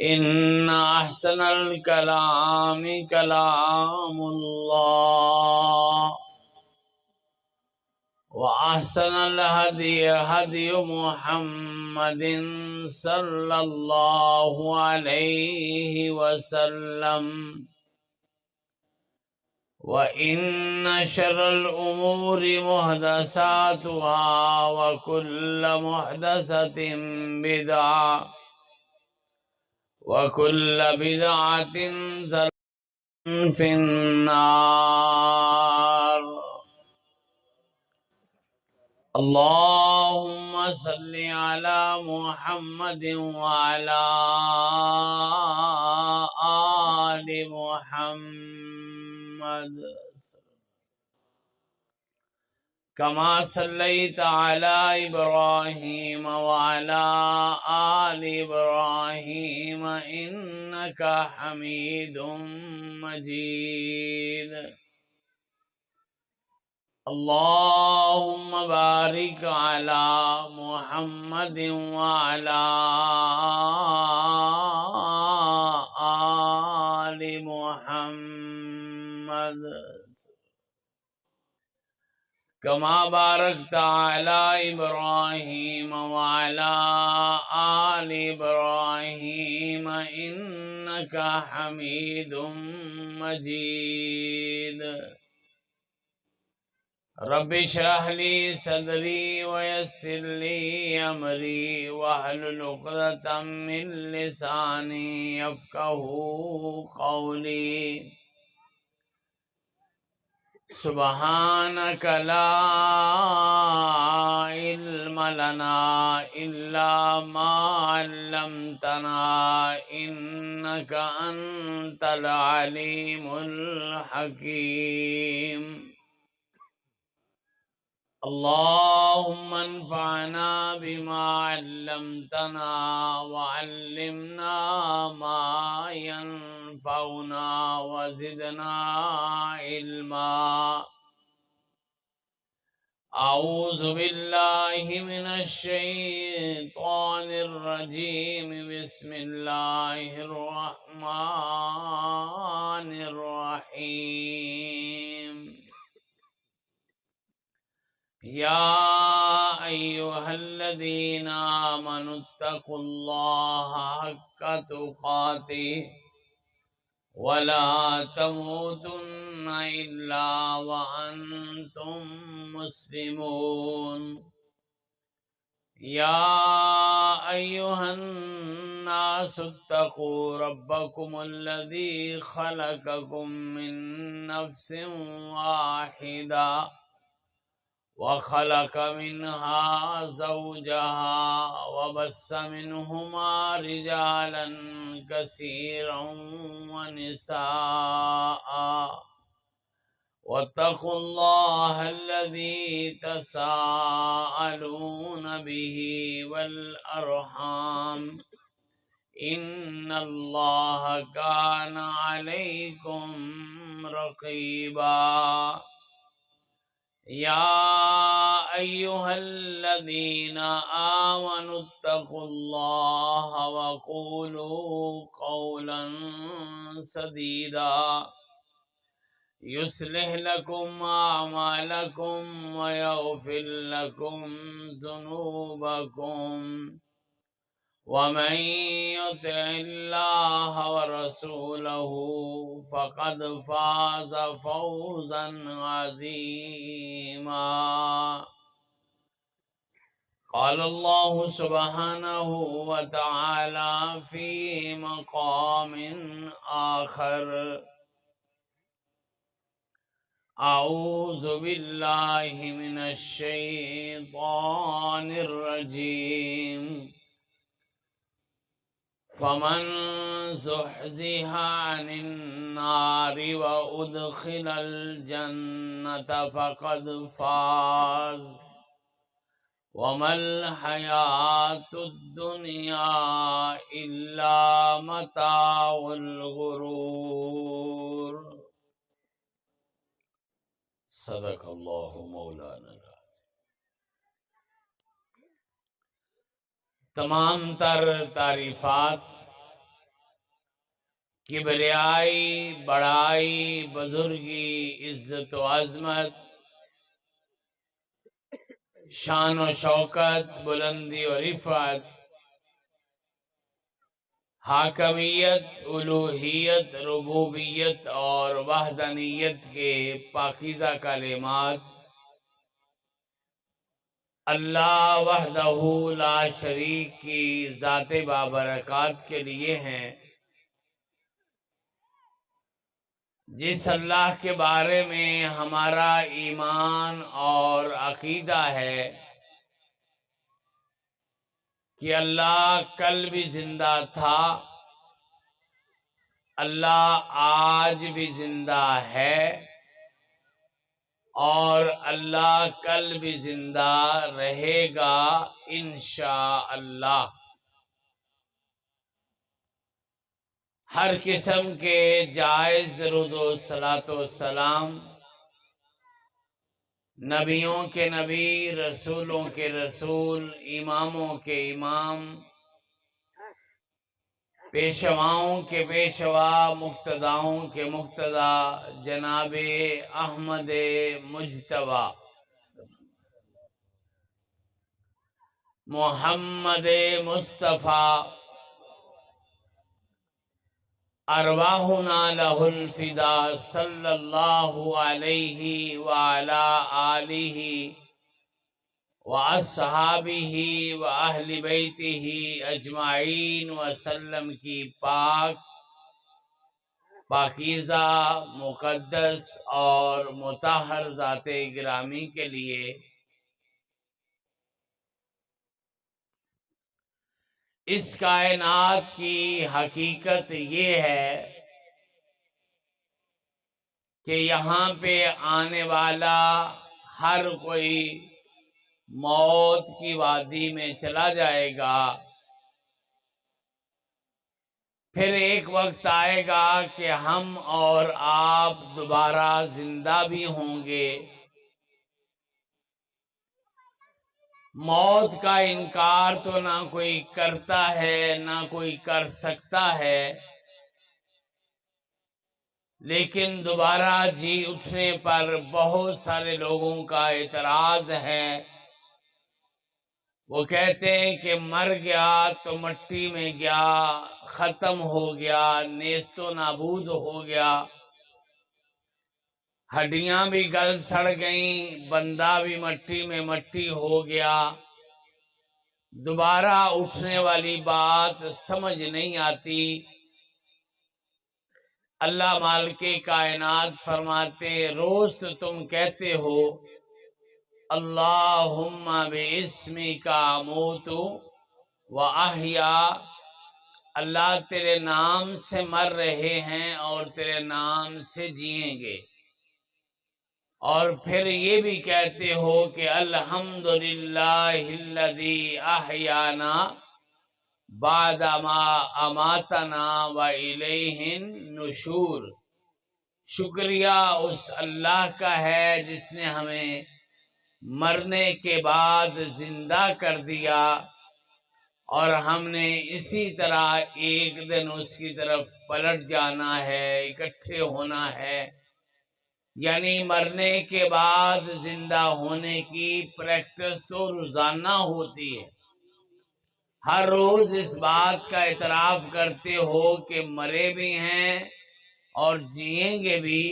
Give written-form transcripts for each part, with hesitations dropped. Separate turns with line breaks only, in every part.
إن أحسن الكلام كلام الله وأحسن الهدي هدي محمد صلى الله عليه وسلم وإن شر الأمور محدثاتها وكل محدثة بدعة وكل بدعة ضلالة في النار. اللهم صل على محمد وعلى آل محمد كما صليت على إبراهيم وعلى آل إبراهيم إنك حميد مجيد. اللهم بارك على محمد وعلى آل محمد كما باركت على إبراهيم وعلى آل إبراهيم إنك حميد مجيد. رب اشرح لي صدري ويسر لي أمري واحلل عقدة من لساني يفقهوا قولي. سبحانك لا علم لنا إلا ما علمتنا إنك أنت العليم الحكيم. اللهم انفعنا بما علمتنا وعلمنا ما ينفعنا وزدنا علما. أعوذ بالله من الشيطان الرجيم. بسم الله الرحمن الرحيم. يا أيها الذين آمنوا اتقوا الله حق تقاته ولا تموتن إلا وأنتم مسلمون. يا أيها الناس اتقوا ربكم الذي خلقكم من نفس واحدة وخلق منها زوجها وبث منهما رجالا كثيرا ونساء. واتقوا الله الذي تساءلون به والأرحام إن الله كان عليكم رقيبا. يا أيها الذين آمنوا اتقوا الله وقولوا قولا سديدا يصلح لكم أعمالكم ويغفر لكم ذنوبكم ومن يطع الله ورسوله فقد فاز فوزا عظيما. قال الله سبحانه وتعالى في مقام آخر: أعوذ بالله من الشيطان الرجيم. فمن زحزح عن النار وأدخل الجنة فقد فاز وما الحياة الدنيا إلا متاع الغرور. صدق اللہ مولانا العظیم. تمام تر تعریفات کبریائی، بڑائی، بزرگی، عزت و عظمت، شان و شوکت، بلندی و رفعت، حاکمیت، الوہیت، ربوبیت اور وحدانیت کے پاکیزہ کلمات اللہ وحدہ لا شریک کی ذات بابرکات کے لیے ہیں، جس اللہ کے بارے میں ہمارا ایمان اور عقیدہ ہے کہ اللہ کل بھی زندہ تھا، اللہ آج بھی زندہ ہے، اور اللہ کل بھی زندہ رہے گا انشاءاللہ۔ ہر قسم کے جائز درود و صلاۃ و سلام نبیوں کے نبی، رسولوں کے رسول، اماموں کے امام، پیشواؤں کے پیشوا، مقتداؤں کے مقتدا، جناب احمد مجتبی محمد مصطفیٰ ارواحنا لہ الفدا صلی اللہ علیہ وعلا آلہ واصحابہ واہل بیتہ اجمعین وسلم کی پاکیزہ، مقدس اور مطہر ذات گرامی کے لیے اس کائنات کی حقیقت یہ ہے کہ یہاں پہ آنے والا ہر کوئی موت کی وادی میں چلا جائے گا، پھر ایک وقت آئے گا کہ ہم اور آپ دوبارہ زندہ بھی ہوں گے۔ موت کا انکار تو نہ کوئی کرتا ہے نہ کوئی کر سکتا ہے، لیکن دوبارہ جی اٹھنے پر بہت سارے لوگوں کا اعتراض ہے۔ وہ کہتے ہیں کہ مر گیا تو مٹی میں گیا، ختم ہو گیا، نیست و نابود ہو گیا، ہڈیاں بھی گل سڑ گئیں، بندہ بھی مٹی میں مٹی ہو گیا، دوبارہ اٹھنے والی بات سمجھ نہیں آتی۔ اللہ مالک کائنات فرماتے روز تو تم کہتے ہو اللہم باسمک اموت و احیا، اللہ تیرے نام سے مر رہے ہیں اور تیرے نام سے جئیں گے، اور پھر یہ بھی کہتے ہو کہ الحمدللہ الذی احیانا بعد ما اماتنا و الیہ النشور، شکریہ اس اللہ کا ہے جس نے ہمیں مرنے کے بعد زندہ کر دیا، اور ہم نے اسی طرح ایک دن اس کی طرف پلٹ جانا ہے، اکٹھے ہونا ہے۔ یعنی مرنے کے بعد زندہ ہونے کی پریکٹس تو روزانہ ہوتی ہے، ہر روز اس بات کا اعتراف کرتے ہو کہ مرے بھی ہیں اور جئیں گے بھی،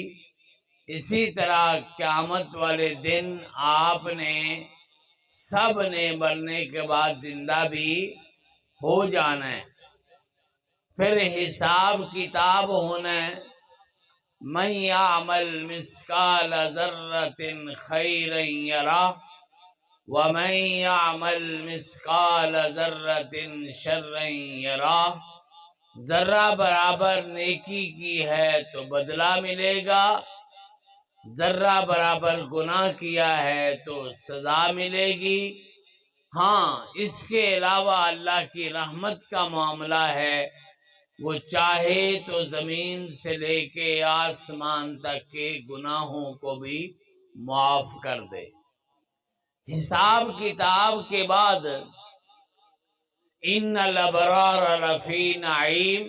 اسی طرح قیامت والے دن آپ نے سب نے مرنے کے بعد زندہ بھی ہو جانا ہے، پھر حساب کتاب ہونا ہے۔ من یعمل مثقال ذرۃ خیرا یرہ ومن یعمل مثقال ذرۃ شرا یرہ، ذرہ برابر نیکی کی ہے تو بدلہ ملے گا، ذرہ برابر گناہ کیا ہے تو سزا ملے گی۔ ہاں اس کے علاوہ اللہ کی رحمت کا معاملہ ہے، وہ چاہے تو زمین سے لے کے آسمان تک کے گناہوں کو بھی معاف کر دے۔ حساب کتاب کے بعد ان الابرار لفی نعیم،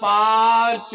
5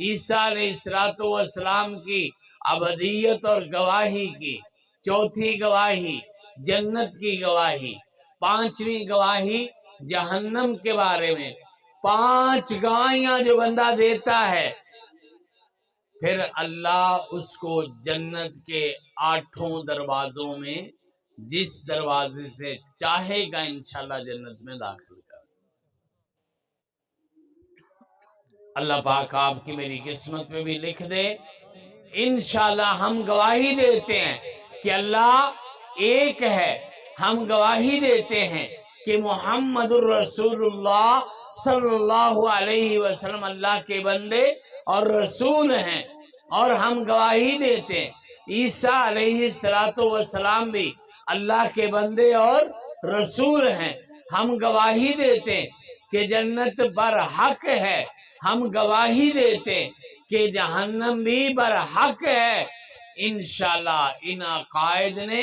عیسیٰ علیہ السلام کی ابدیت اور گواہی کی، چوتھی گواہی جنت کی گواہی، پانچویں گواہی جہنم کے بارے میں۔ 5 گواہیاں جو بندہ دیتا ہے، پھر اللہ اس کو جنت کے 8 دروازوں میں جس دروازے سے چاہے گا انشاءاللہ جنت میں داخل کر۔ اللہ پاک آپ کی میری قسمت میں بھی لکھ دے۔ انشاءاللہ ہم گواہی دیتے ہیں کہ اللہ ایک ہے، ہم گواہی دیتے ہیں کہ محمد الرسول اللہ صلی اللہ علیہ وسلم اللہ کے بندے اور رسول ہیں، اور ہم گواہی دیتے ہیں عیسیٰ علیہ السلام بھی اللہ کے بندے اور رسول ہیں۔ ہم گواہی دیتے ہیں کہ جنت برحق ہے، ہم گواہی دیتے ہیں کہ جہنم بھی برحق ہے۔ انشاءاللہ ان عقائد نے،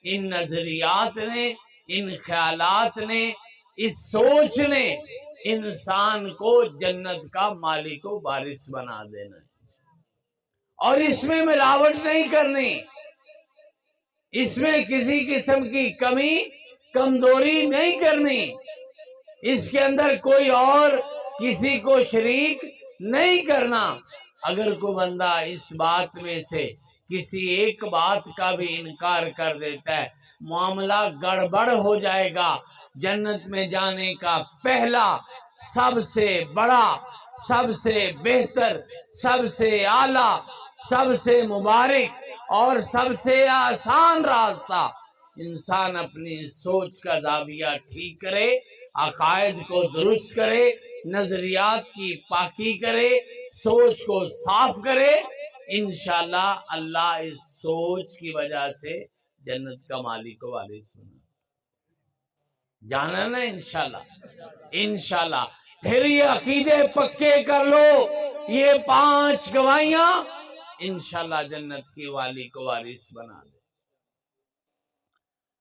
ان نظریات نے، ان خیالات نے، اس سوچ نے انسان کو جنت کا مالک و وارث بنا دینا ہے، اور اس میں ملاوٹ نہیں کرنی، اس میں کسی قسم کی کمی کمزوری نہیں کرنی، اس کے اندر کوئی اور کسی کو شریک نہیں کرنا۔ اگر کوئی بندہ اس بات میں سے کسی ایک بات کا بھی انکار کر دیتا ہے، معاملہ گڑبڑ ہو جائے گا۔ جنت میں جانے کا پہلا، سب سے بڑا، سب سے بہتر، سب سے اعلیٰ، سب سے مبارک اور سب سے آسان راستہ، انسان اپنی سوچ کا زاویہ ٹھیک کرے، عقائد کو درست کرے، نظریات کی پاکی کرے، سوچ کو صاف کرے۔ انشاءاللہ اللہ اس سوچ کی وجہ سے جنت کا مالک و وارث بنا جانا نا انشاءاللہ۔ انشاءاللہ پھر یہ عقیدے پکے کر لو، یہ 5 گواہیاں انشاءاللہ جنت کی والی کو وارث بنا دے۔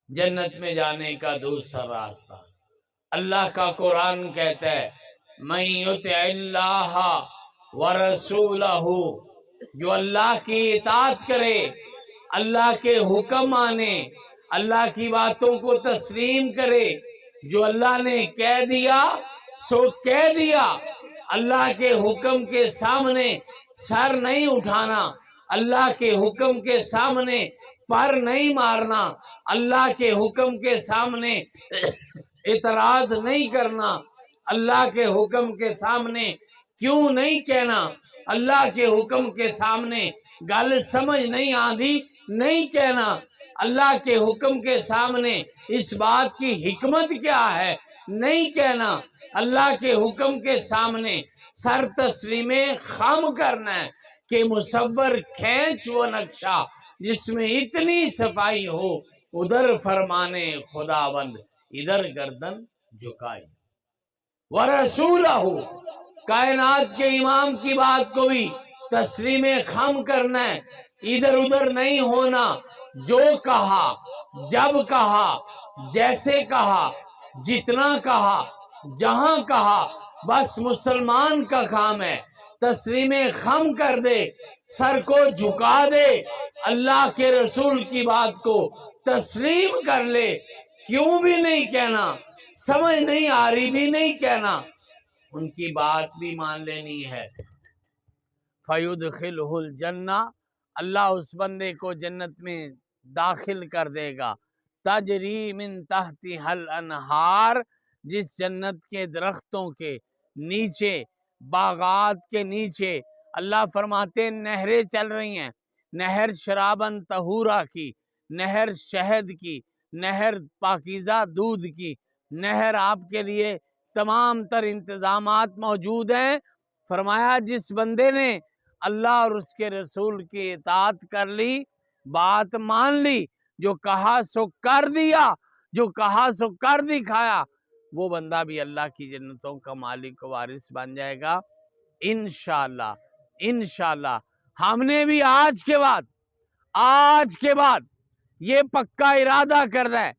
جنت میں جانے کا دوسرا راستہ، اللہ کا قرآن کہتا ہے مَن یُطِعِ اللَّهَ وَرَسُولَهُ، جو اللہ کی اطاعت کرے، اللہ کے حکم مانے، اللہ کی باتوں کو تسلیم کرے، جو اللہ نے کہہ دیا سو کہہ دیا، اللہ کے حکم کے سامنے سر نہیں اٹھانا، اللہ کے حکم کے سامنے پر نہیں مارنا، اللہ کے حکم کے سامنے اعتراض نہیں کرنا، اللہ کے حکم کے سامنے کیوں نہیں کہنا، اللہ کے حکم کے سامنے گل سمجھ نہیں آندھی نہیں کہنا، اللہ کے حکم کے سامنے اس بات کی حکمت کیا ہے نہیں کہنا، اللہ کے حکم کے سامنے سر تسلیم خم کرنا ہے کہ مصور کھینچ وہ نقشہ جس میں اتنی صفائی ہو، ادھر فرمانے خداوند ادھر گردن جھکائی۔ وَرَسُولَهُ، کائنات کے امام کی بات کو بھی تسلیم خم کرنا ہے، ادھر ادھر نہیں ہونا، جو کہا، جب کہا، جیسے کہا، جتنا کہا، جہاں کہا، بس مسلمان کا کام ہے تسلیم خم کر دے، سر کو جھکا دے، اللہ کے رسول کی بات کو تسلیم کر لے، کیوں بھی نہیں کہنا، سمجھ نہیں آ رہی بھی نہیں کہنا، ان کی بات بھی مان لینی ہے۔ فَيُدْخِلْهُ الْجَنَّةَ، اللہ اس بندے کو جنت میں داخل کر دے گا، تجری من تحتها الانہار، جس جنت کے درختوں کے نیچے، باغات کے نیچے اللہ فرماتے ہیں نہریں چل رہی ہیں، نہر شرابن طہورا کی، نہر شہد کی، نہر پاکیزہ دودھ کی، نہر آپ کے لیے تمام تر انتظامات موجود ہیں۔ فرمایا جس بندے نے اللہ اور اس کے رسول کی اطاعت کر لی، بات مان لی، جو کہا سو کر دیا، جو کہا سو کر دکھایا، وہ بندہ بھی اللہ کی جنتوں کا مالک و وارث بن جائے گا انشاءاللہ۔ انشاءاللہ ہم نے بھی آج کے بعد یہ پکا ارادہ کرنا ہے،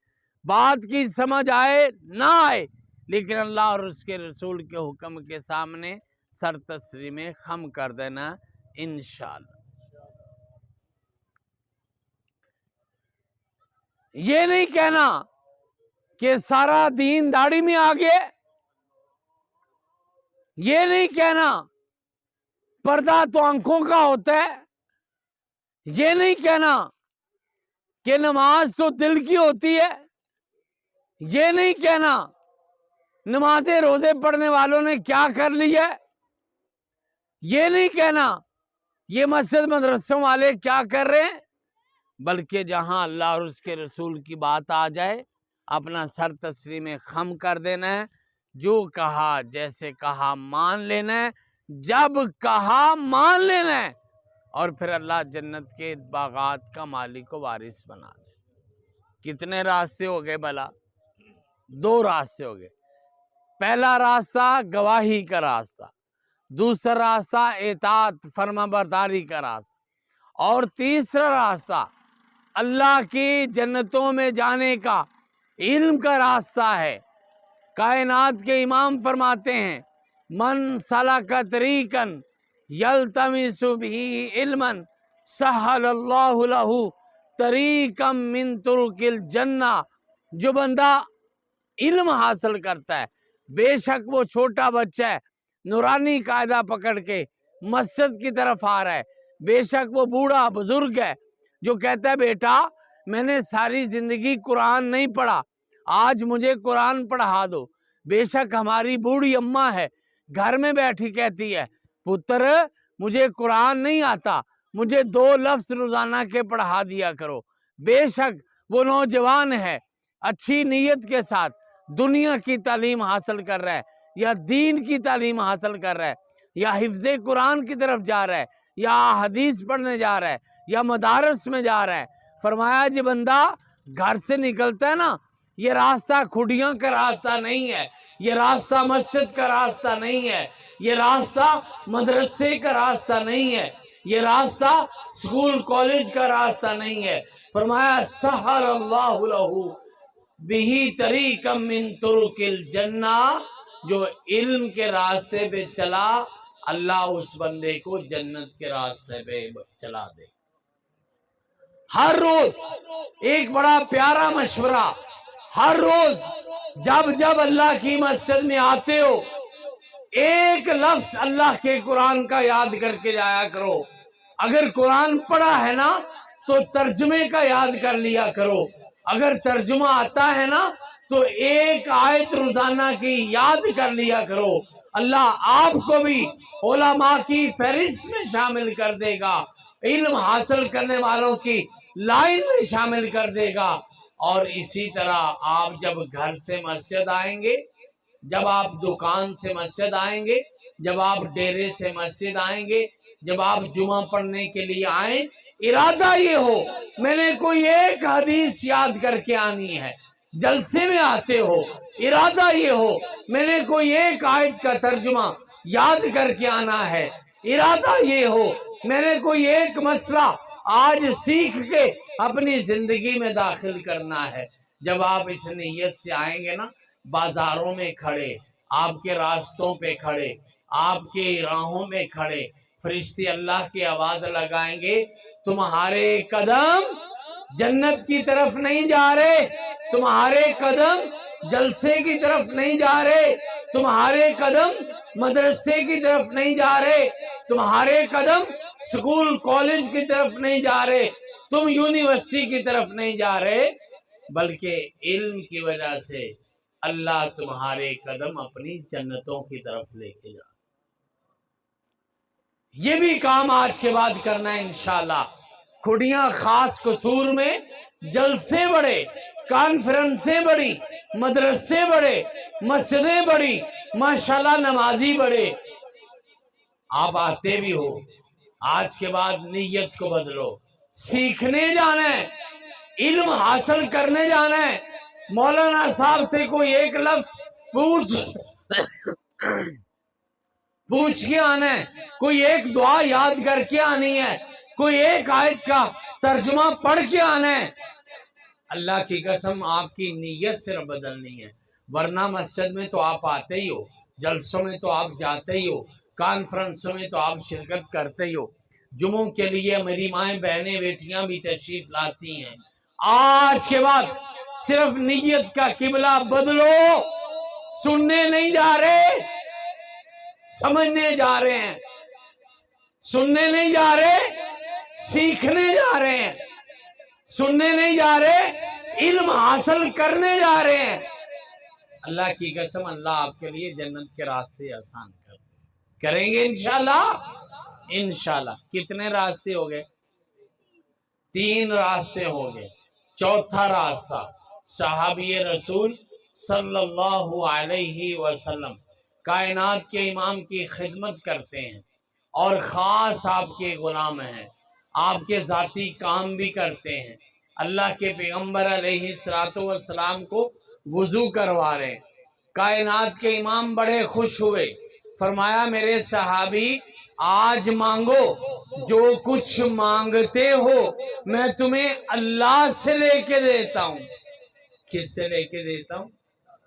بات کی سمجھ آئے نہ آئے، لیکن اللہ اور اس کے رسول کے حکم کے سامنے سر تسلیم خم کر دینا انشاءاللہ۔ یہ نہیں کہنا کہ سارا دین داڑھی میں آ گیا، یہ نہیں کہنا پردہ تو آنکھوں کا ہوتا ہے، یہ نہیں کہنا کہ نماز تو دل کی ہوتی ہے، یہ نہیں کہنا نمازیں روزے پڑھنے والوں نے کیا کر لیا ہے، یہ نہیں کہنا یہ مسجد مدرسوں والے کیا کر رہے ہیں، بلکہ جہاں اللہ اور اس کے رسول کی بات آ جائے اپنا سر تسلیم خم کر دینا ہے، جو کہا جیسے کہا مان لینا ہے، جب کہا مان لینا ہے، اور پھر اللہ جنت کے باغات کا مالک و وارث بنا دے۔ کتنے راستے ہو گئے بھلا؟ 2 راستے ہو گئے۔ پہلا راستہ گواہی کا راستہ، دوسرا راستہ اطاعت فرما برداری کا راستہ، اور تیسرا راستہ اللہ کی جنتوں میں جانے کا علم کا راستہ ہے۔ کائنات کے امام فرماتے ہیں من سلک طریقا یلتمس بہ علما سہل اللہ لہ طریقا من طرق الجنہ۔ جو بندہ علم حاصل کرتا ہے، بے شک وہ چھوٹا بچہ ہے نورانی قاعدہ پکڑ کے مسجد کی طرف آ رہا ہے، بے شک وہ بوڑھا بزرگ ہے جو کہتا ہے بیٹا میں نے ساری زندگی قرآن نہیں پڑھا، آج مجھے قرآن پڑھا دو۔ بے شک ہماری بوڑھی اماں ہے گھر میں بیٹھی کہتی ہے پتر مجھے قرآن نہیں آتا، مجھے 2 لفظ روزانہ کے پڑھا دیا کرو۔ بے شک وہ نوجوان ہے اچھی نیت کے ساتھ دنیا کی تعلیم حاصل کر رہا ہے یا دین کی تعلیم حاصل کر رہا ہے یا حفظ قرآن کی طرف جا رہا ہے یا حدیث پڑھنے جا رہا ہے یا مدارس میں جا رہا ہے۔ فرمایا جی بندہ گھر سے نکلتا ہے نا، یہ راستہ کھڈیاں کا راستہ نہیں ہے، یہ راستہ مسجد کا راستہ نہیں ہے، یہ راستہ مدرسے کا راستہ نہیں ہے، یہ راستہ سکول کالج کا راستہ نہیں ہے۔ فرمایا سہل اللہ لہ بہ طریقا من طرق الجنہ، جو علم کے راستے پہ چلا اللہ اس بندے کو جنت کے راستے پہ چلا دے۔ ہر روز ایک بڑا پیارا مشورہ، ہر روز جب اللہ کی مسجد میں آتے ہو ایک لفظ اللہ کے قرآن کا یاد کر کے جایا کرو۔ اگر قرآن پڑھا ہے نا تو ترجمے کا یاد کر لیا کرو، اگر ترجمہ آتا ہے نا تو ایک آیت روزانہ کی یاد کر لیا کرو۔ اللہ آپ کو بھی علماء کی فہرست میں شامل کر دے گا، علم حاصل کرنے والوں کی لائن میں شامل کر دے گا۔ اور اسی طرح آپ جب گھر سے مسجد آئیں گے، جب آپ دکان سے مسجد آئیں گے، جب آپ ڈیرے سے مسجد آئیں گے، جب آپ جمعہ پڑھنے کے لیے آئیں، ارادہ یہ ہو میں نے کوئی ایک حدیث یاد کر کے آنی ہے۔ جلسے میں آتے ہو ارادہ یہ ہو میں نے کوئی ایک آیت کا ترجمہ یاد کر کے آنا ہے، ارادہ یہ ہو میں نے کوئی ایک مسئلہ آج سیکھ کے اپنی زندگی میں داخل کرنا ہے۔ جب آپ اس نیت سے آئیں گے نا، بازاروں میں کھڑے، آپ کے راستوں پہ کھڑے، آپ کے راہوں میں کھڑے، فرشتے اللہ کی آواز لگائیں گے تمہارے قدم جنت کی طرف نہیں جا رہے، تمہارے قدم جلسے کی طرف نہیں جا رہے، تمہارے قدم مدرسے کی طرف نہیں جا رہے، تمہارے قدم سکول کالج کی طرف نہیں جا رہے، تم یونیورسٹی کی طرف نہیں جا رہے، بلکہ علم کی وجہ سے اللہ تمہارے قدم اپنی جنتوں کی طرف لے کے جا۔ یہ بھی کام آج کے بعد کرنا ہے انشاءاللہ۔ کھڈیاں خاص قصور میں جلسے بڑے، کانفرنسیں بڑی، مدرسے بڑے، مسجدیں بڑی، ماشاءاللہ نمازی بڑے۔ آپ آتے بھی ہو، آج کے بعد نیت کو بدلو، سیکھنے جانا ہے، علم حاصل کرنے جانا ہے۔ مولانا صاحب سے کوئی ایک لفظ پوچھ کے آنا ہے، کوئی ایک دعا یاد کر کے آنی ہے، کوئی ایک آیت کا ترجمہ پڑھ کے آنا ہے۔ اللہ کی قسم آپ کی نیت صرف بدلنی ہے، ورنہ مسجد میں تو آپ آتے ہی ہو، جلسوں میں تو آپ جاتے ہی ہو، کانفرنسوں میں تو آپ شرکت کرتے ہی ہو، جمعوں کے لیے میری مائیں بہنیں بیٹیاں بھی تشریف لاتی ہیں۔ آج کے بعد صرف نیت کا قبلہ بدلو، سننے نہیں جا رہے، سمجھنے جا رہے ہیں، سننے نہیں جا رہے، سیکھنے جا رہے ہیں، سننے نہیں جا رہے، علم حاصل کرنے جا رہے ہیں۔ اللہ کی قسم اللہ آپ کے لیے جنت کے راستے آسان کریں گے انشاءاللہ۔ انشاءاللہ۔ کتنے راستے ہو گئے؟ 3 راستے ہو گئے۔ چوتھا راستہ صحابی رسول صلی اللہ علیہ وسلم کائنات کے امام کی خدمت کرتے ہیں اور خاص آپ کے غلام ہیں، آپ کے ذاتی کام بھی کرتے ہیں۔ اللہ کے پیغمبر علیہ السلام کو وضو کروا رہے ہیں۔ کائنات کے امام بڑے خوش ہوئے، فرمایا میرے صحابی آج مانگو، جو کچھ مانگتے ہو میں تمہیں اللہ سے لے کے دیتا ہوں۔ کس سے لے کے دیتا ہوں؟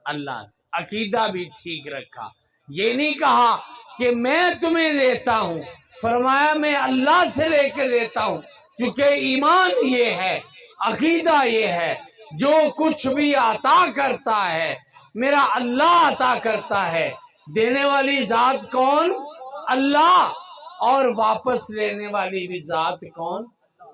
اللہ سے۔ عقیدہ بھی ٹھیک رکھا، یہ نہیں کہا کہ میں تمہیں دیتا ہوں، فرمایا میں اللہ سے لے کے دیتا ہوں، کیونکہ ایمان یہ ہے، عقیدہ یہ ہے، جو کچھ بھی عطا کرتا ہے میرا اللہ عطا کرتا ہے۔ دینے والی ذات کون؟ اللہ۔ اور واپس لینے والی بھی ذات کون؟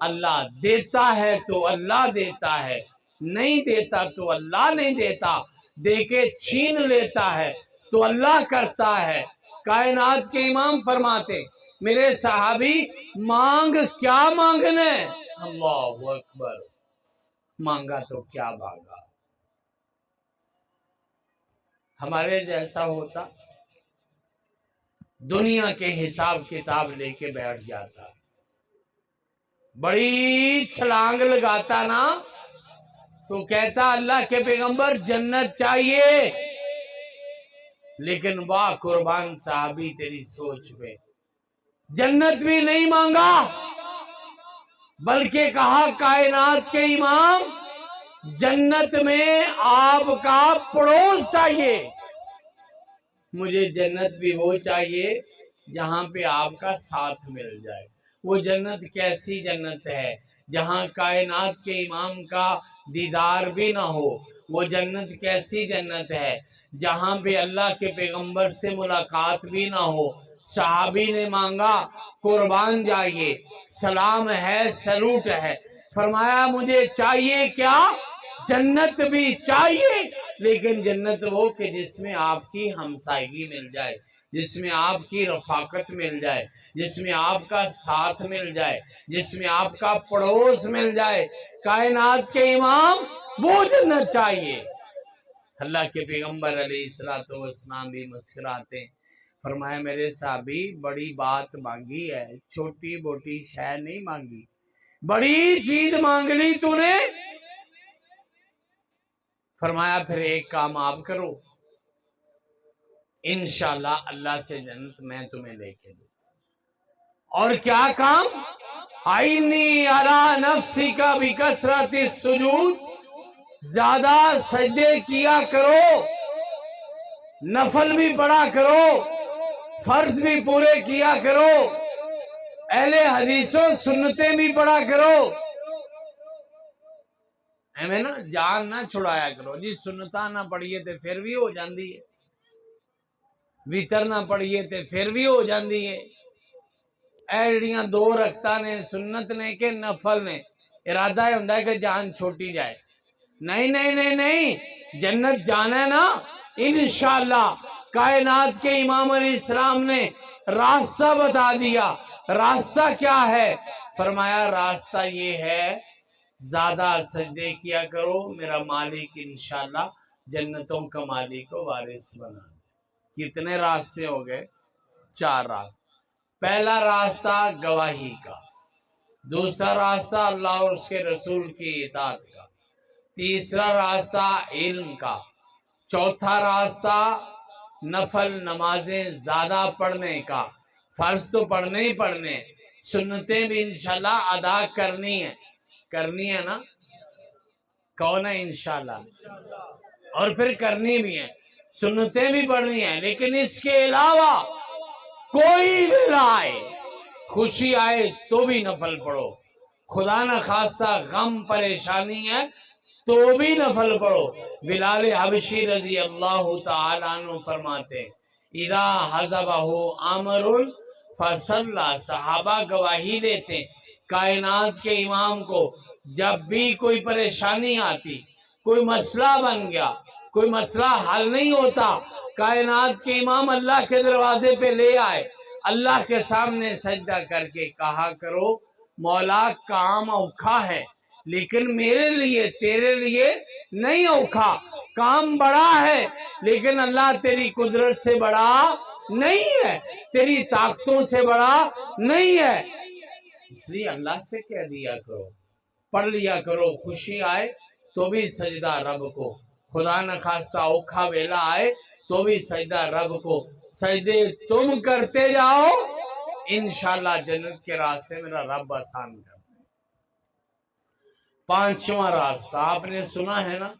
اللہ۔ دیتا ہے تو اللہ دیتا ہے، نہیں دیتا تو اللہ نہیں دیتا، دے کے چھین لیتا ہے تو اللہ کرتا ہے۔ کائنات کے امام فرماتے میرے صحابی مانگ کیا مانگنے؟ اللہ اکبر، مانگا تو کیا مانگا۔ ہمارے جیسا ہوتا دنیا کے حساب کتاب لے کے بیٹھ جاتا، بڑی چھلانگ لگاتا نا، تو کہتا اللہ کے پیغمبر جنت چاہیے، لیکن واہ قربان صحابی تیری سوچ پہ، جنت بھی نہیں مانگا بلکہ کہا کائنات کے امام جنت میں آپ کا پڑوس چاہیے، مجھے جنت بھی وہ چاہیے جہاں پہ آپ کا ساتھ مل جائے۔ وہ جنت کیسی جنت ہے جہاں کائنات کے امام کا دیدار بھی نہ ہو؟ وہ جنت کیسی جنت ہے جہاں پہ اللہ کے پیغمبر سے ملاقات بھی نہ ہو؟ صحابی نے مانگا قربان جائیے، سلام ہے، سلوٹ ہے، فرمایا مجھے چاہیے کیا؟ جنت بھی چاہیے، لیکن جنت وہ کہ جس میں آپ کی ہمسائیگی مل جائے، جس میں آپ کی رفاقت مل جائے، جس میں آپ کا ساتھ مل جائے، جس میں آپ کا پڑوس مل جائے۔ کائنات کے امام وہ جنت چاہیے۔ اللہ کے پیغمبر علیہ السلام بھی مسکراتے ہیں، فرمایا میرے صحابی بڑی بات مانگی ہے، چھوٹی موٹی شے نہیں مانگی، بڑی چیز مانگ لی تو نے۔ فرمایا پھر ایک کام آپ کرو، انشاءاللہ اللہ سے جنت میں تمہیں لے کے دوں۔ اور کیا کام؟ عینی علی نفسی کا بکثرت السجود، زیادہ سجدے کیا کرو، نفل بھی پڑھا کرو، فرض بھی پورے کیا کرو، اہل حدیثوں سنتیں بھی پڑھا کرو۔ ایویں نا جان نہ چھڑایا کرو جی، سنتاں نہ پڑھیے تے پھر بھی ہو جاندی ہے، ویتر نہ پڑھیے تے پھر بھی ہو جاندی ہے۔ اے جڑیاں 2 رکعتاں نے سنت نے کہ نفل نے، ارادہ یہ ہوندا ہے کہ جان چھوٹی جائے۔ نہیں نہیں نہیں نہیں، جنت جانا ہے نا انشاءاللہ۔ کائنات کے امام علیہ السلام نے راستہ بتا دیا۔ راستہ کیا ہے؟ فرمایا راستہ یہ ہے زیادہ سجدے کیا کرو، میرا مالک انشاءاللہ جنتوں کا مالک و وارث بنا۔ کتنے راستے ہو گئے؟ 4 راستے۔ پہلا راستہ گواہی کا، دوسرا راستہ اللہ اور اس کے رسول کی اطاعت کا، تیسرا راستہ علم کا، چوتھا راستہ نفل نمازیں زیادہ پڑھنے کا، فرض تو پڑھنے ہی پڑھنے، سنتیں بھی انشاءاللہ ادا کرنی ہے نا، کون ہے انشاءاللہ، اور پھر کرنی بھی ہے، سنتیں بھی پڑھنی ہیں، لیکن اس کے علاوہ کوئی ویلا آئے، خوشی آئے تو بھی نفل پڑھو، خدا نہ خواستہ غم پریشانی ہے تو بھی نفل پڑھو۔ بلال حبشی رضی اللہ تعالیٰ عنہ فرماتے اذا حضبہ امر فصلی، صحابہ گواہی دیتے کائنات کے امام کو جب بھی کوئی پریشانی آتی، کوئی مسئلہ بن گیا، کوئی مسئلہ حل نہیں ہوتا، کائنات کے امام اللہ کے دروازے پہ لے آئے، اللہ کے سامنے سجدہ کر کے کہا کرو مولا کام اوکھا ہے لیکن میرے لیے تیرے لیے نہیں اوکھا، کام بڑا ہے لیکن اللہ تیری قدرت سے بڑا نہیں ہے، تیری طاقتوں سے بڑا نہیں ہے، اس لیے اللہ سے کہہ دیا کرو، پڑھ لیا کرو، خوشی آئے تو بھی سجدہ رب کو، خدا نہ خواستہ اوکھا ویلا آئے تو بھی سجدہ رب کو، سجدے تم کرتے جاؤ انشاءاللہ جنت کے راستے میرا رب آسان کر۔ پانچواں راستہ آپ نے سنا ہے نا،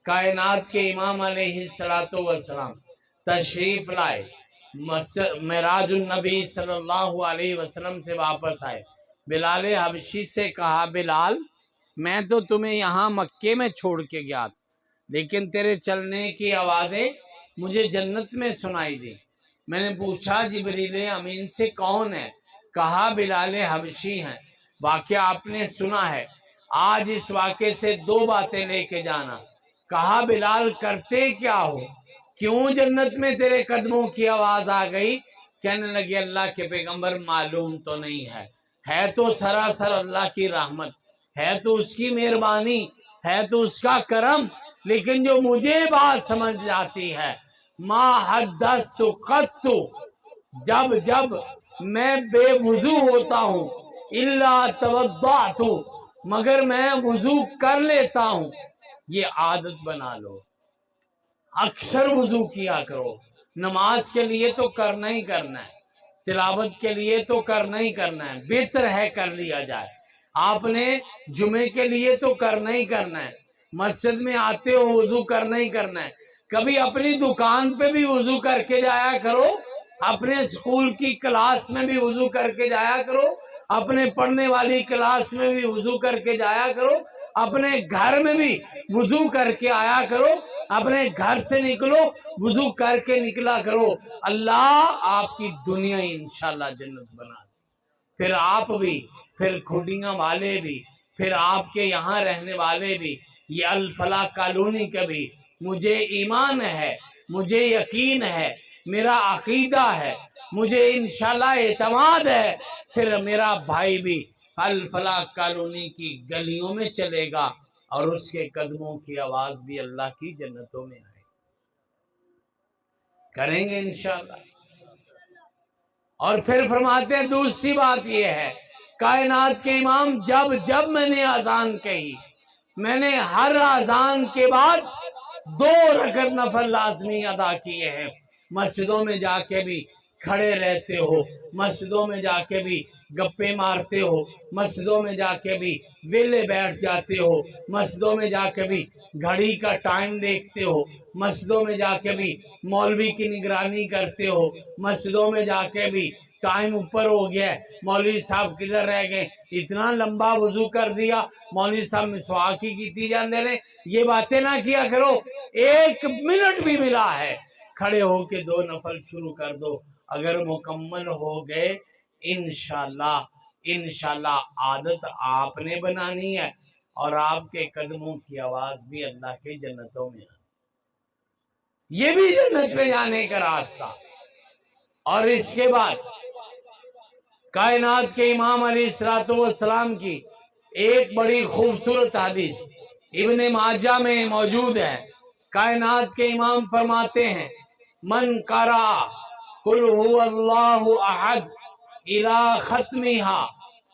کائنات کے امام علیہ السلام تشریف لائے، معراج النبی صلی اللہ علیہ وسلم سے واپس آئے، بلال حبشی سے کہا بلال میں تو تمہیں یہاں مکے میں چھوڑ کے گیا تھا لیکن تیرے چلنے کی آوازیں مجھے جنت میں سنائی دی، میں نے پوچھا جبریل امین سے کون ہے، کہا بلال حبشی ہیں، واقعہ آپ نے سنا ہے، آج اس واقعے سے دو باتیں لے کے جانا، کہا بلال کرتے کیا ہو، کیوں جنت میں تیرے قدموں کی آواز آ گئی، کہنے لگے اللہ کے پیغمبر معلوم تو نہیں ہے تو سراسر اللہ کی رحمت ہے، تو اس کی مہربانی ہے، تو اس کا کرم، لیکن جو مجھے بات سمجھ جاتی ہے ما حدثت قط، جب میں بے وضو ہوتا ہوں الا توضعت، مگر میں وضو کر لیتا ہوں، یہ عادت بنا لو، اکثر وضو کیا کرو، نماز کے لیے تو کرنا ہی کرنا ہے، تلاوت کے لیے تو کرنا ہی کرنا ہے، بہتر ہے کر لیا جائے، آپ نے جمعے کے لیے تو کرنا ہی کرنا ہے، مسجد میں آتے ہو وضو کرنا ہی کرنا ہے، کبھی اپنی دکان پہ بھی وضو کر کے جایا کرو، اپنے اسکول کی کلاس میں بھی وضو کر کے جایا کرو، اپنے پڑھنے والی کلاس میں بھی وضو کر کے جایا کرو، اپنے گھر میں بھی وضو کر کے آیا کرو، اپنے گھر سے نکلو وضو کر کے نکلا کرو، اللہ آپ کی دنیا انشاءاللہ جنت بنا دے، پھر آپ بھی، پھر کھڈیاں والے بھی، پھر آپ کے یہاں رہنے والے بھی، یہ الفلاح کالونی کا بھی، مجھے ایمان ہے، مجھے یقین ہے، میرا عقیدہ ہے، مجھے انشاءاللہ اعتماد ہے، پھر میرا بھائی بھی الفلاح کالونی کی گلیوں میں چلے گا اور اس کے قدموں کی آواز بھی اللہ کی جنتوں میں آئے، کریں گے انشاءاللہ۔ اور پھر فرماتے ہیں دوسری بات یہ ہے، کائنات کے امام جب میں نے اذان کہی، میں نے ہر اذان کے بعد 2 رکعت نفل لازمی ادا کیے ہیں، مسجدوں میں جا کے بھی کھڑے رہتے ہو، مسجدوں میں جا کے بھی گپے مارتے ہو، مسجدوں میں جا کے بھی ویلے بیٹھ جاتے ہو، مسجدوں میں جا کے بھی گھڑی کا ٹائم دیکھتے ہو، مسجدوں میں جا کے بھی مولوی کی نگرانی کرتے ہو، مسجدوں میں جا کے بھی ٹائم اوپر ہو گیا ہے، مولوی صاحب کدھر رہ گئے، اتنا لمبا وضو کر دیا، مولوی صاحب مسواک ہی کیتی جاندے نے، یہ باتیں نہ کیا کرو، 1 منٹ بھی ملا ہے کھڑے ہو کے 2 نفل شروع کر دو، اگر مکمل ہو گئے انشاءاللہ عادت آپ نے بنانی ہے اور آپ کے قدموں کی آواز بھی اللہ کے جنتوں میں ہے، یہ بھی جنت میں جانے کا راستہ۔ اور اس کے بعد کائنات کے امام علیہ السلام کی ایک بڑی خوبصورت حدیث ابن ماجہ میں موجود ہے، کائنات کے امام فرماتے ہیں من قرأ قل هو اللہ احد الى ختمها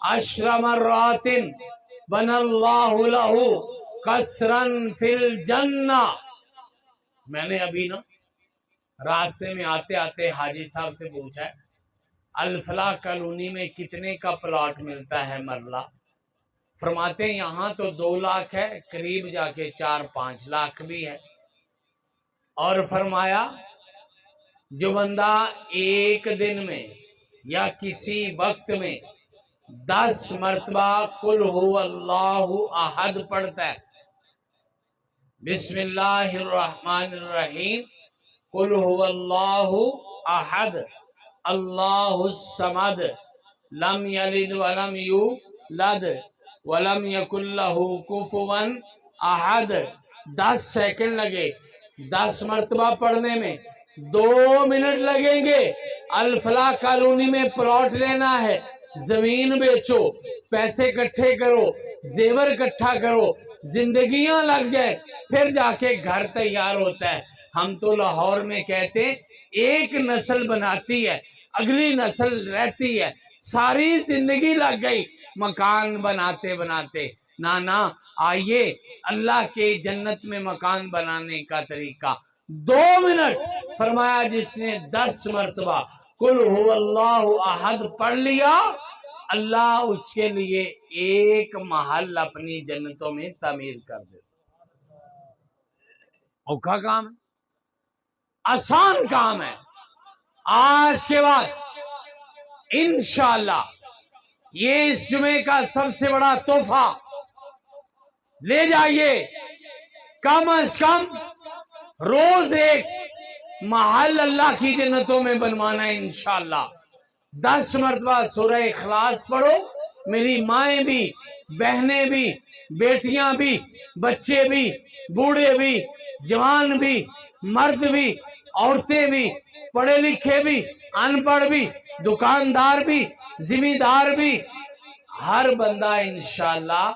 10 مرات بنى اللہ له قصرا فی الجنہ۔ میں نے ابھی نا راستے میں آتے آتے حاجی صاحب سے پوچھا ہے الفلاح کالونی میں کتنے کا پلاٹ ملتا ہے مرلہ، فرماتے ہیں یہاں تو 2 لاکھ ہے، قریب جا کے 4-5 لاکھ بھی ہے، اور فرمایا جو بندہ ایک دن میں یا کسی وقت میں 10 مرتبہ قل هو اللہ احد پڑھتا ہے، بسم اللہ الرحمن الرحیم، قل هو اللہ احد اللہ الصمد لم یلد ولم یولد ولم یکن لہ کفوا احد، 10 سیکنڈ لگے، 10 مرتبہ پڑھنے میں 2 منٹ لگیں گے۔ الفلاح کالونی میں پلاٹ لینا ہے، زمین بیچو، پیسے اکٹھے کرو، زیور اکٹھا کرو، زندگیاں لگ جائے، پھر جا کے گھر تیار ہوتا ہے۔ ہم تو لاہور میں کہتے ہیں ایک نسل بناتی ہے، اگلی نسل رہتی ہے، ساری زندگی لگ گئی مکان بناتے بناتے۔ نانا آئیے اللہ کے جنت میں مکان بنانے کا طریقہ 2 منٹ۔ فرمایا جس نے 10 مرتبہ قل هو اللہ احد پڑھ لیا، اللہ اس کے لیے ایک محل اپنی جنتوں میں تعمیر کر دے۔ اوکھا کام ہے، آسان کام ہے۔ آج کے بعد انشاءاللہ یہ اس جمعے کا سب سے بڑا تحفہ لے جائیے، کم از کم روز ایک محل اللہ کی جنتوں میں بنوانا ہے انشاءاللہ۔ 10 مرتبہ سورہ اخلاص پڑھو، میری مائیں بھی، بہنیں بھی، بیٹیاں بھی، بچے بھی، بوڑھے بھی، جوان بھی، مرد بھی، عورتیں بھی، پڑھے لکھے بھی، ان پڑھ بھی، دکاندار بھی، ذمہ دار بھی، ہر بندہ انشاءاللہ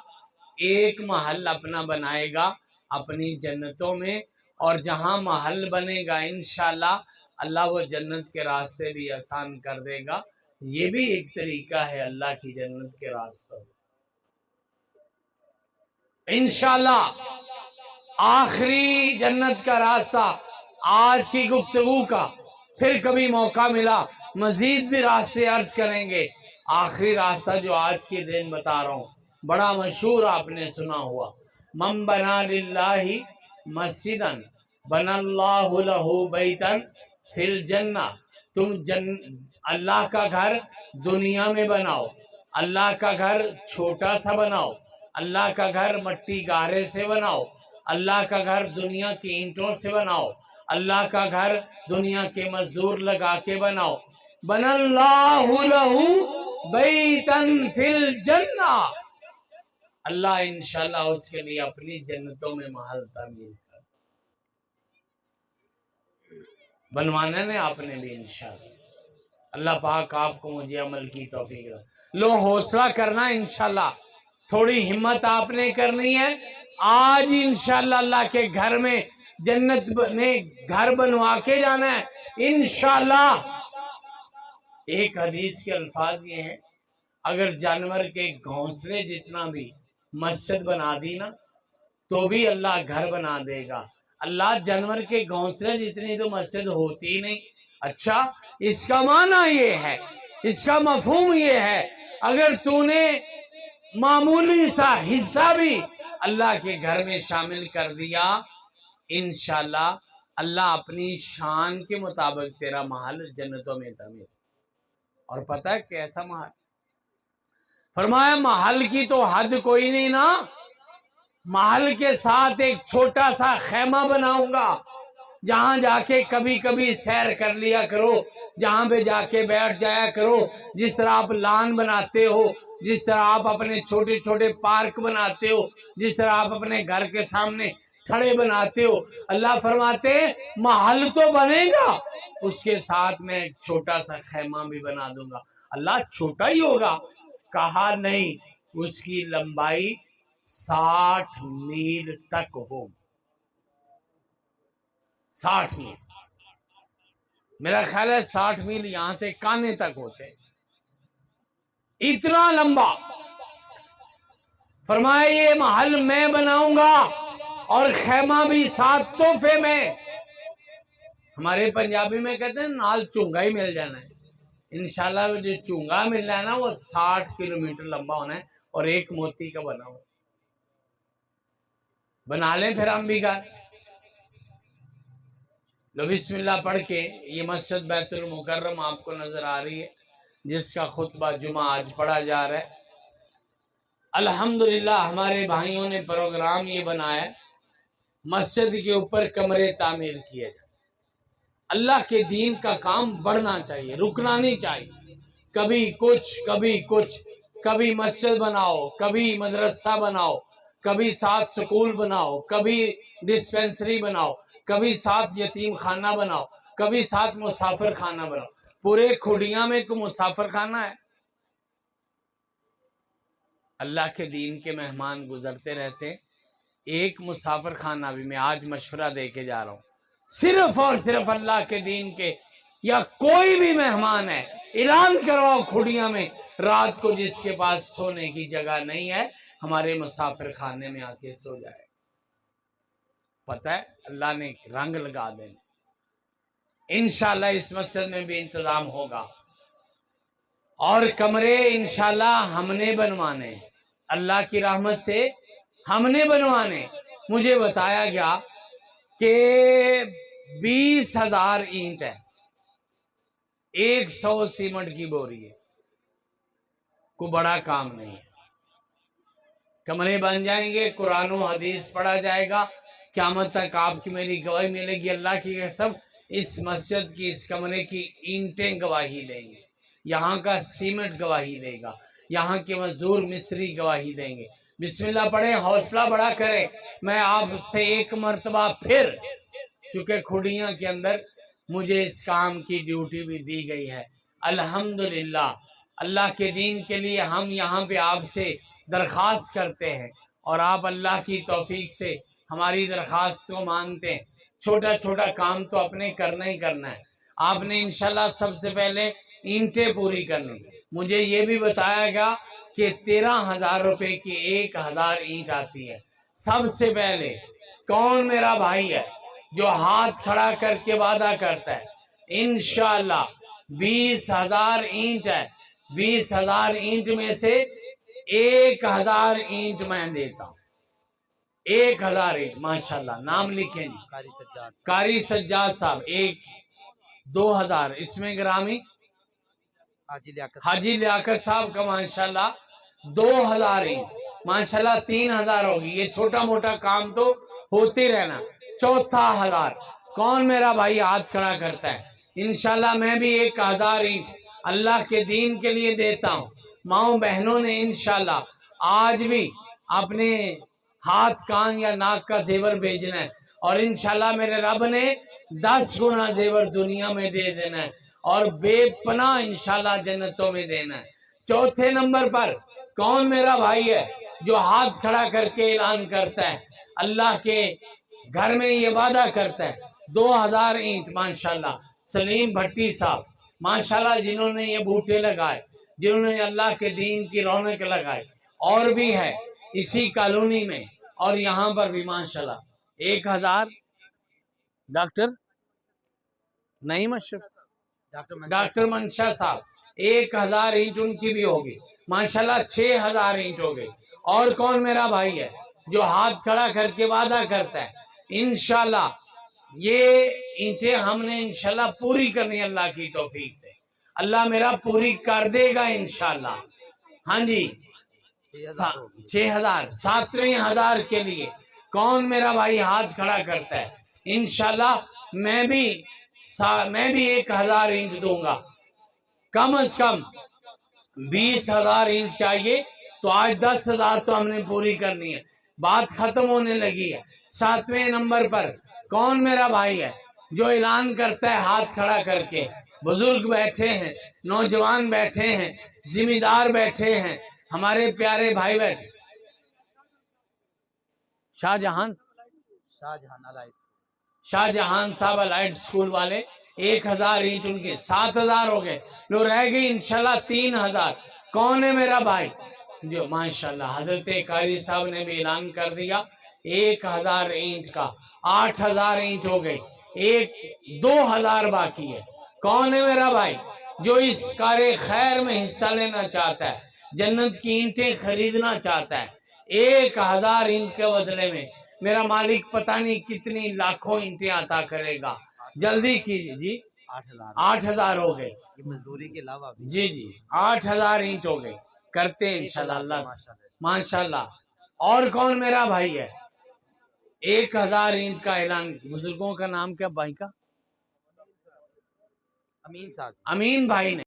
ایک محل اپنا بنائے گا اپنی جنتوں میں، اور جہاں محل بنے گا انشاءاللہ اللہ وہ جنت کے راستے بھی آسان کر دے گا۔ یہ بھی ایک طریقہ ہے اللہ کی جنت کے راستوں میں انشاءاللہ۔ آخری جنت کا راستہ آج کی گفتگو کا، پھر کبھی موقع ملا مزید بھی راستے عرض کریں گے۔ آخری راستہ جو آج کے دن بتا رہا ہوں بڑا مشہور، آپ نے سنا ہوا، من بنا للہ مسجدن بنا اللہ لہ بیتن فی الجنہ۔ تم اللہ کا گھر دنیا میں بناؤ، اللہ کا گھر چھوٹا سا بناؤ، اللہ کا گھر مٹی گارے سے بناؤ، اللہ کا گھر دنیا کی اینٹوں سے بناؤ، اللہ کا گھر دنیا کے مزدور لگا کے بناؤ، بنا اللہ لہ بیتن فی الجنہ، اللہ انشاءاللہ اس کے لیے اپنی جنتوں میں محل تعمیر کر بنوانا نے آپ نے بھی انشاءاللہ۔ اللہ پاک آپ کو مجھے عمل کی توفیق دے۔ لو حوصلہ کرنا انشاءاللہ، تھوڑی ہمت آپ نے کرنی ہے۔ آج انشاءاللہ اللہ کے گھر میں جنت میں گھر بنوا کے جانا ہے انشاءاللہ۔ ایک حدیث کے الفاظ یہ ہیں، اگر جانور کے گھونسلے جتنا بھی مسجد بنا دی نا تو بھی اللہ گھر بنا دے گا۔ اللہ جانور کے گھونسلے جتنی تو مسجد ہوتی ہی نہیں۔ اچھا، اس کا معنی یہ ہے، اس کا مفہوم یہ ہے، اگر تو نے معمولی سا حصہ بھی اللہ کے گھر میں شامل کر دیا انشاءاللہ اللہ اپنی شان کے مطابق تیرا محل جنتوں میں تعمیر۔ اور پتہ ہے کیسا محل؟ فرمایا محل کی تو حد کوئی نہیں نا، محل کے ساتھ ایک چھوٹا سا خیمہ بناؤں گا، جہاں جا کے کبھی کبھی سیر کر لیا کرو، جہاں پہ جا کے بیٹھ جایا کرو، جس طرح آپ لان بناتے ہو، جس طرح آپ اپنے چھوٹے چھوٹے پارک بناتے ہو، جس طرح آپ اپنے گھر کے سامنے تھڑے بناتے ہو، اللہ فرماتے ہیں محل تو بنے گا، اس کے ساتھ میں ایک چھوٹا سا خیمہ بھی بنا دوں گا۔ اللہ چھوٹا ہی ہوگا؟ کہا نہیں، اس کی لمبائی 60 میل تک ہوگی۔ 60 میل، میرا خیال ہے 60 میل یہاں سے کانے تک ہوتے، اتنا لمبا۔ فرمایا یہ محل میں بناؤں گا اور خیمہ بھی ساتھ تحفے میں۔ ہمارے پنجابی میں کہتے ہیں نال چونگا ہی مل جانا ہے، انشاءاللہ جو چونگا مل رہا ہے نا وہ 60 کلومیٹر لمبا ہونا ہے اور ایک موتی کا بنا ہو۔ بنا لیں پھر ہم بھی گھر۔ لو بسم اللہ پڑھ کے، یہ مسجد بیت المکرم آپ کو نظر آ رہی ہے، جس کا خطبہ جمعہ آج پڑھا جا رہا ہے۔ الحمدللہ ہمارے بھائیوں نے پروگرام یہ بنایا، مسجد کے اوپر کمرے تعمیر کیے جائیں۔ اللہ کے دین کا کام بڑھنا چاہیے، رکنا نہیں چاہیے۔ کبھی کچھ کبھی کچھ، کبھی مسجد بناؤ، کبھی مدرسہ بناؤ، کبھی ساتھ سکول بناؤ، کبھی ڈسپینسری بناؤ، کبھی ساتھ یتیم خانہ بناؤ، کبھی ساتھ مسافر خانہ بناؤ۔ پورے کھوڑیاں میں کوئی مسافر خانہ ہے؟ اللہ کے دین کے مہمان گزرتے رہتے، ایک مسافر خانہ بھی میں آج مشورہ دے کے جا رہا ہوں، صرف اور صرف اللہ کے دین کے، یا کوئی بھی مہمان ہے اعلان کرواؤ کھوڑیاں میں، رات کو جس کے پاس سونے کی جگہ نہیں ہے ہمارے مسافر خانے میں آ کے سو جائے۔ پتہ ہے اللہ نے رنگ لگا دینا، انشاءاللہ اس مسجد میں بھی انتظام ہوگا، اور کمرے انشاءاللہ ہم نے بنوانے، اللہ کی رحمت سے ہم نے بنوانے۔ مجھے بتایا گیا کہ 20,000 اینٹ ہے، 100 سیمنٹ کی بوری ہے، کوئی بڑا کام نہیں ہے۔ کمرے بن جائیں گے، قرآن و حدیث پڑھا جائے گا، قیامت تک آپ کی میری گواہی ملے گی۔ اللہ کی قسم اس مسجد کی، اس کمرے کی اینٹیں گواہی دیں گے، یہاں کا سیمنٹ گواہی دے گا، یہاں کے مزدور مستری گواہی دیں گے۔ بسم اللہ پڑھیں، حوصلہ بڑا کریں۔ میں آپ سے ایک مرتبہ پھر، چونکہ کھوڑیاں کے اندر مجھے اس کام کی ڈیوٹی بھی دی گئی ہے، الحمدللہ اللہ کے دین کے لیے ہم یہاں پہ آپ سے درخواست کرتے ہیں، اور آپ اللہ کی توفیق سے ہماری درخواست کو مانتے ہیں۔ چھوٹا چھوٹا کام تو اپنے کرنا ہی کرنا ہے۔ آپ نے انشاءاللہ سب سے پہلے اینٹیں پوری کرنی۔ مجھے یہ بھی بتایا گیا کہ 13,000 روپے کی 1,000 اینٹ آتی ہے۔ سب سے پہلے کون میرا بھائی ہے جو ہاتھ کھڑا کر کے وعدہ کرتا ہے انشاءاللہ 20,000 اینٹ ہے، 20,000 اینٹ میں سے 1,000 اینٹ میں دیتا ہوں، 1,000 اینٹ، ماشاءاللہ نام لکھیں جی، قاری سجاد صاحب، 2,000، اس میں گرامی حاجی لیاقت صاحب کا ماشاءاللہ 2,000 اینٹ، ماشاءاللہ 3,000 ہوگی۔ یہ چھوٹا موٹا کام تو ہوتے رہنا۔ چوتھا 1,000 کون میرا بھائی ہاتھ کھڑا کرتا ہے؟ انشاءاللہ میں بھی 1,000 اینٹ اللہ کے دین کے لیے دیتا ہوں۔ ماؤں بہنوں نے انشاءاللہ آج بھی اپنے ہاتھ کان یا ناک کا زیور بھیجنا ہے، اور انشاءاللہ میرے رب نے 10 گنا زیور دنیا میں دے دینا ہے، اور بے پناہ انشاءاللہ جنتوں میں دینا ہے۔ چوتھے نمبر پر کون میرا بھائی ہے جو ہاتھ کھڑا کر کے اعلان کرتا ہے، اللہ کے گھر میں یہ وعدہ کرتا ہے 2,000 اینٹ، ماشاءاللہ سلیم بھٹی صاحب، ماشاءاللہ جنہوں نے یہ بوٹے لگائے، جنہوں نے اللہ کے دین کی رونق لگائی، اور بھی ہے اسی کالونی میں اور یہاں پر بھی ماشاءاللہ 1,000 ڈاکٹر نعیم اشرف، ڈاکٹر منشا صاحب 1,000 اینٹ ان کی بھی ہوگی، ماشاءاللہ 6,000 اینٹ ہو گئی۔ اور کون میرا بھائی ہے جو ہاتھ کھڑا کر کے وعدہ کرتا ہے انشاءاللہ یہ اینٹیں ہم نے انشاءاللہ پوری کرنی اللہ کی توفیق سے، اللہ میرا پوری کر دے گا انشاءاللہ۔ ہاں جی 6,000، 7ویں 1,000 کے لیے کون میرا بھائی ہاتھ کھڑا کرتا ہے انشاءاللہ میں بھی 1,000 اینٹ دوں گا۔ کم از کم 20,000 اینٹ چاہیے، تو آج 10,000 تو ہم نے پوری کرنی ہے، بات ختم ہونے لگی ہے۔ 7ویں نمبر پر کون میرا بھائی ہے جو اعلان کرتا ہے ہاتھ کھڑا کر کے؟ بزرگ بیٹھے ہیں، نوجوان بیٹھے ہیں، ذمہ دار بیٹھے ہیں، ہمارے پیارے بھائی بیٹھے، شاہ جہان صاحب الائٹ سکول والے 1,000 اینٹ ان کے 7,000 ہو گئے، لو رہ گئی انشاءاللہ 3,000۔ کون ہے میرا بھائی جو ماشاءاللہ حضرت قاری صاحب نے بھی اعلان کر دیا 1,000 اینٹ کا، 8,000 اینٹ ہو گئی، 2,000 باقی ہے۔ کون ہے میرا بھائی جو اس کار خیر میں حصہ لینا چاہتا ہے، جنت کی اینٹیں خریدنا چاہتا ہے؟ 1,000 اینٹ کے بدلے میں میرا مالک پتہ نہیں کتنی لاکھوں اینٹیں عطا کرے گا۔ جلدی کیجیے جی، 8,000 ہو گئے
یہ مزدوری کے علاوہ بھی؟
جی جی 8,000 اینٹ ہو گئے. کرتے ہیں انشاءاللہ اللہ سے ماشاءاللہ. اور کون میرا بھائی ہے؟ 1,000 اینٹ کا اعلان. بزرگوں کا نام کیا بھائی کا؟
امین صاحب.
امین بھائی نے